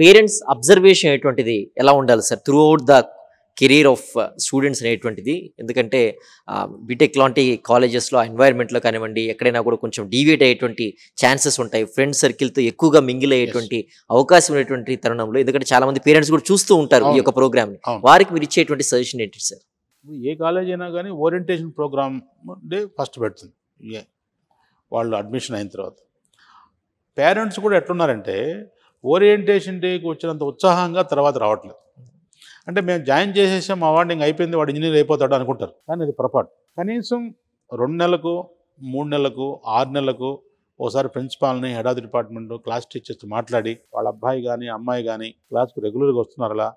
Parents observation అనేటువంటిది ఎలా ఉండాలి sir through out the career of students అనేటువంటిది? ఎందుకంటే బీటెక్ లాంటి కాలేజెస్లో ఎన్వైర్న్మెంట్లో కానివ్వండి, ఎక్కడైనా కూడా కొంచెం డీవియేట్ అయ్యేటువంటి ఛాన్సెస్ ఉంటాయి. ఫ్రెండ్ సర్కిల్తో ఎక్కువగా మింగిల్ అయ్యేటువంటి అవకాశం ఉన్నటువంటి తరుణంలో, ఎందుకంటే చాలా మంది పేరెంట్స్ కూడా చూస్తూ ఉంటారు ఈ యొక్క ప్రోగ్రామ్ని, వారికి మీరు ఇచ్చేటువంటి సజెషన్ ఏంటి సార్? ఏ కాలేజ్ అయినా కానీ ఓరియంటేషన్ ప్రోగ్రామ్ డే ఫస్ట్ పెడుతుంది. వాళ్ళు అడ్మిషన్ అయిన తర్వాత పేరెంట్స్ కూడా ఎట్లున్నారంటే ఓరియంటేషన్ డేకి వచ్చినంత ఉత్సాహంగా తర్వాత రావట్లేదు. అంటే మేము జాయిన్ చేసేసాం, మా వాడిని ఇంక అయిపోయింది, వాడు ఇంజనీర్ అయిపోతాడు అనుకుంటారు. కానీ అది పొరపాటు. కనీసం 2 నెలలకు, 3 నెలలకు, 6 నెలలకు ఓసారి ప్రిన్సిపాల్ని, head of the department, class teachers మాట్లాడి వాళ్ళ అబ్బాయి కానీ అమ్మాయి కానీ క్లాస్కి రెగ్యులర్గా వస్తున్నారా,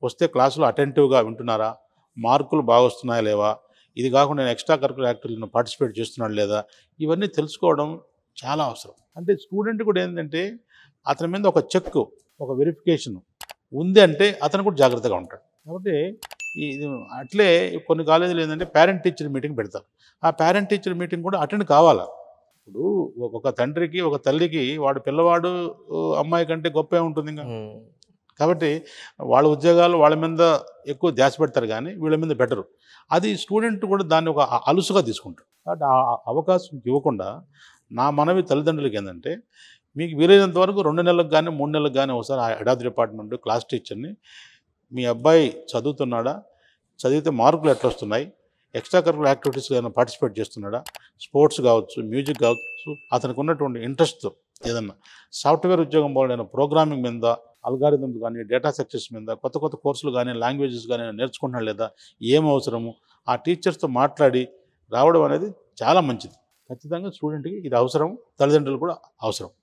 వస్తే క్లాసులో అటెంటివ్గా వింటున్నారా, మార్కులు బాగా వస్తున్నాయా లేవా, ఇది కాకుండా నేను ఎక్స్ట్రా కరికులర్ యాక్టివిటీలో పార్టిసిపేట్ చేస్తున్నాడు లేదా, ఇవన్నీ తెలుసుకోవడం చాలా అవసరం. అంటే స్టూడెంట్ కూడా ఏంటంటే అతని మీద ఒక చెక్, ఒక వెరిఫికేషన్ ఉంది అంటే అతను కూడా జాగ్రత్తగా ఉంటాడు. కాబట్టి ఇది అట్లే కొన్ని కాలేజీలు ఏంటంటే పేరెంట్ టీచర్ మీటింగ్ పెడతారు. ఆ పేరెంట్ టీచర్ మీటింగ్ కూడా అటెండ్ కావాలా. ఇప్పుడు ఒక తండ్రికి, ఒక తల్లికి వాడు పిల్లవాడు అమ్మాయి కంటే గొప్పే ఉంటుంది ఇంకా. కాబట్టి వాళ్ళ ఉద్యోగాలు వాళ్ళ మీద ఎక్కువ ధ్యాస పెడతారు కానీ వీళ్ళ మీద బెటరు. అది స్టూడెంట్ కూడా దాన్ని ఒక అలుసుగా తీసుకుంటాడు. కాబట్టి ఆ అవకాశం ఇవ్వకుండా నా మనవి తల్లిదండ్రులకి ఏంటంటే, మీకు వీలైనంత వరకు 2 నెలలకు కానీ 3 నెలలకు కానీ ఒకసారి ఆ head of the department class టీచర్ని, మీ అబ్బాయి చదువుతున్నాడా, చదివితే మార్కులు ఎట్లా వస్తున్నాయి, ఎక్స్ట్రా కరికులర్ యాక్టివిటీస్లో ఏమైనా పార్టిసిపేట్ చేస్తున్నాడా, స్పోర్ట్స్ కావచ్చు, మ్యూజిక్ కావచ్చు, అతనికి ఉన్నటువంటి ఇంట్రెస్ట్తో ఏదన్నా సాఫ్ట్వేర్ ఉద్యోగం పోలేని ప్రోగ్రామింగ్ మీద, అల్గారిథమ్స్ కానీ, డేటా స్ట్రక్చర్స్ మీద కొత్త కొత్త కోర్సులు కానీ, లాంగ్వేజెస్ కానీ నేర్చుకుంటున్నాడు లేదా, ఏం అవసరము, ఆ టీచర్స్తో మాట్లాడి రావడం అనేది చాలా మంచిది. ఖచ్చితంగా స్టూడెంట్కి ఇది అవసరం, తల్లిదండ్రులు కూడా అవసరం.